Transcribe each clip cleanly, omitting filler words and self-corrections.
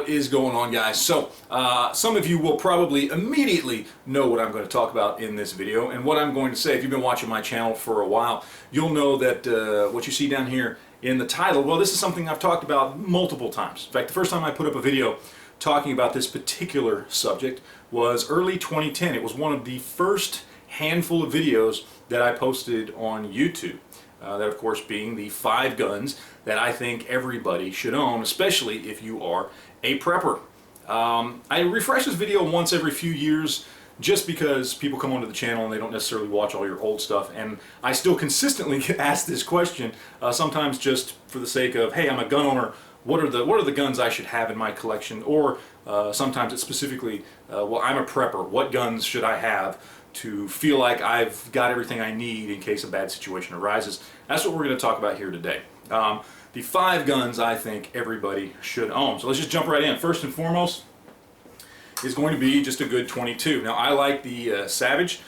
What is going on, guys? So some of you will probably immediately know what I'm going to talk about in this video, and what I'm going to say. If you've been watching my channel for a while, you'll know that what you see down here in the title, well, this is something I've talked about multiple times. In fact, the first time I put up a video talking about this particular subject was early 2010. It was one of the first handful of videos that I posted on YouTube. That, of course, being the 5 guns that I think everybody should own, especially if you are a prepper. I refresh this video once every few years just because people come onto the channel and they don't necessarily watch all your old stuff, and I still consistently get asked this question, sometimes just for the sake of, hey, I'm a gun owner, what are the guns I should have in my collection? Or sometimes it's specifically, well, I'm a prepper, what guns should I have to feel like I've got everything I need in case a bad situation arises? That's what we're going to talk about here today. The 5 guns I think everybody should own. So let's just jump right in. First and foremost is going to be just a good 22. Now, I like the Savage.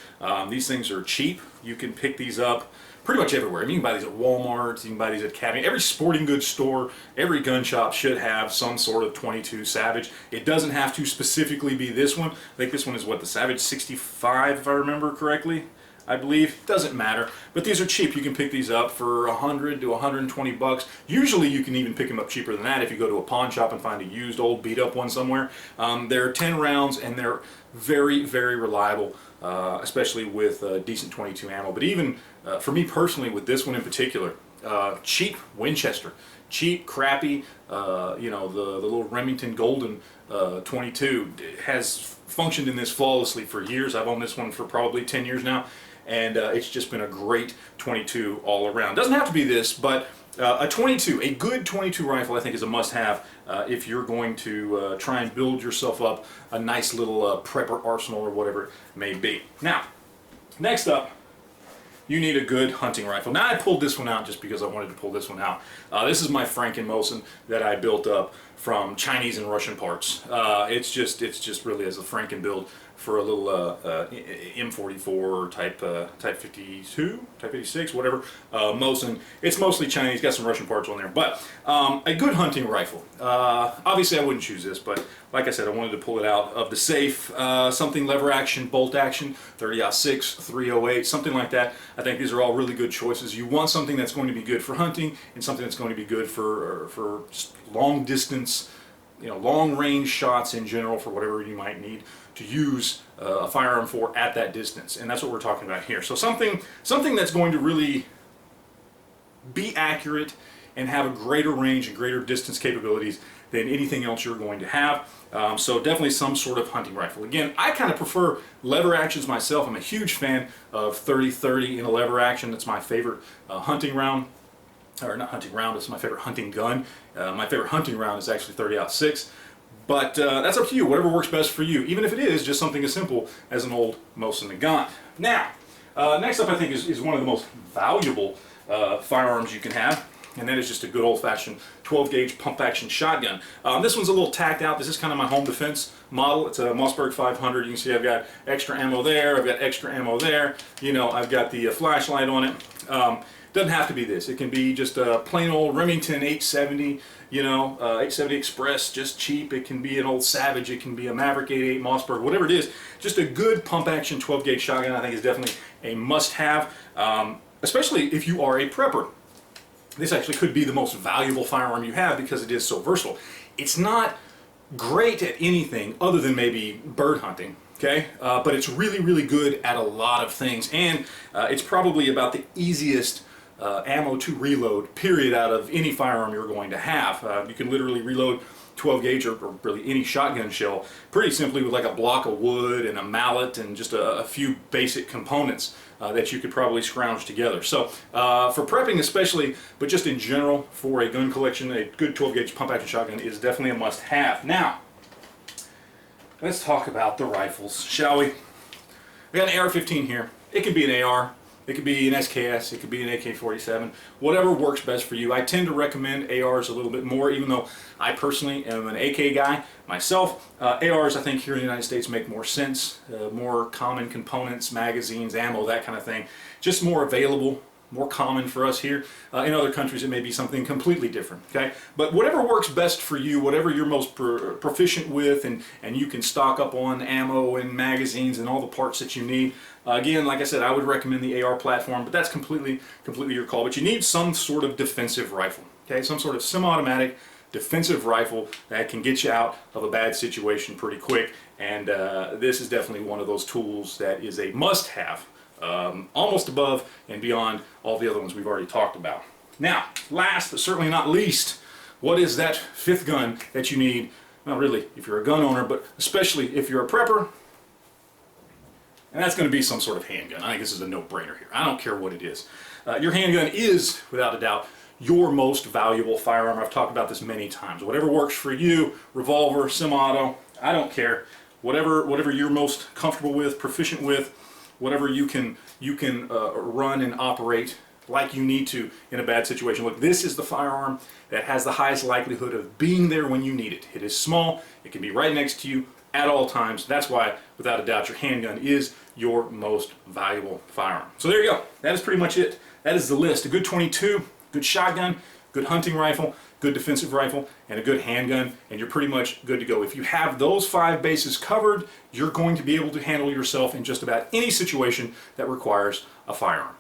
These things are cheap. You can pick these up pretty much everywhere. I mean, you can buy these at Walmart, you can buy these at Academy. Every sporting goods store, every gun shop should have some sort of 22 Savage. It doesn't have to specifically be this one. I think this one is what, the Savage 65, if I remember correctly, I believe. Doesn't matter, but these are cheap. You can pick these up for 100 to 120 bucks. Usually you can even pick them up cheaper than that if you go to a pawn shop and find a used old beat up one somewhere. They're 10 rounds and they're very, very reliable, especially with decent 22 ammo. But even for me personally, with this one in particular, cheap Winchester, cheap, crappy, you know, the little Remington Golden 22 has functioned in this flawlessly for years. I've owned this one for probably 10 years now, and it's just been a great 22 all around. Doesn't have to be this, but a 22, a good 22 rifle, I think is a must-have if you're going to try and build yourself up a nice little prepper arsenal or whatever it may be. Now, next up, you need a good hunting rifle. Now, I pulled this one out just because I wanted to pull this one out. This is my Franken-Mosin that I built up from Chinese and Russian parts. It's just really as a Franken build for a little M44 type 52, type 56, whatever, Mosin. It's mostly Chinese, got some Russian parts on there, but a good hunting rifle. Obviously I wouldn't choose this, but like I said, I wanted to pull it out of the safe. Something lever action, bolt action, 30-06, 308, something like that. I think these are all really good choices. You want something that's going to be good for hunting and something that's going to be good for long distance, you know, long range shots in general, for whatever you might need to use a firearm for at that distance. And that's what we're talking about here. So something that's going to really be accurate and have a greater range and greater distance capabilities than anything else you're going to have. So definitely some sort of hunting rifle. Again, I kind of prefer lever actions myself. I'm a huge fan of 30-30 in a lever action. That's my favorite hunting round. Or not hunting round, it's my favorite hunting gun. My favorite hunting round is actually 30-06. But that's up to you, whatever works best for you, even if it is just something as simple as an old Mosin gun. Now, next up I think is one of the most valuable firearms you can have, and that is just a good old-fashioned 12-gauge pump-action shotgun. This one's a little tacked out. This is kind of my home defense model. It's a Mossberg 500. You can see I've got extra ammo there, I've got extra ammo there. You know, I've got the flashlight on it. Doesn't have to be this. It can be just a plain old Remington 870, you know, 870 Express, just cheap. It can be an old Savage. It can be a Maverick 88 Mossberg, whatever it is. Just a good pump-action 12-gauge shotgun, I think, is definitely a must-have, especially if you are a prepper. This actually could be the most valuable firearm you have because it is so versatile. It's not great at anything other than maybe bird hunting. Okay, but it's really, really good at a lot of things, and it's probably about the easiest ammo to reload, period, out of any firearm you're going to have. You can literally reload 12 gauge or really any shotgun shell pretty simply with like a block of wood and a mallet and just a few basic components that you could probably scrounge together. So for prepping especially, but just in general for a gun collection, a good 12 gauge pump action shotgun is definitely a must have. Now, let's talk about the rifles, shall we? We got an AR-15 here. It can be an AR, it could be an SKS, it could be an AK-47, whatever works best for you. I tend to recommend ARs a little bit more, even though I personally am an AK guy myself. ARs, I think, here in the United States make more sense, more common components, magazines, ammo, that kind of thing. Just more available more common for us here. In other countries it may be something completely different, okay? But whatever works best for you, whatever you're most proficient with, and you can stock up on ammo and magazines and all the parts that you need. Again, like I said, I would recommend the AR platform, but that's completely your call. But you need some sort of defensive rifle, okay? Some sort of semi-automatic defensive rifle that can get you out of a bad situation pretty quick. And this is definitely one of those tools that is a must-have, almost above and beyond all the other ones we've already talked about. Now, last but certainly not least, what is that fifth gun that you need? Not really if you're a gun owner, but especially if you're a prepper. And that's going to be some sort of handgun. I think this is a no-brainer here. I don't care what it is. Your handgun is, without a doubt, your most valuable firearm. I've talked about this many times. Whatever works for you, revolver, semi-auto, I don't care. Whatever you're most comfortable with, proficient with, whatever you can run and operate like you need to in a bad situation. Look, this is the firearm that has the highest likelihood of being there when you need it. It is small, it can be right next to you at all times. That's why, without a doubt, your handgun is your most valuable firearm. So there you go. That is pretty much it. That is the list. A good .22, good shotgun, good hunting rifle, good defensive rifle, and a good handgun, and you're pretty much good to go. If you have those 5 bases covered, you're going to be able to handle yourself in just about any situation that requires a firearm.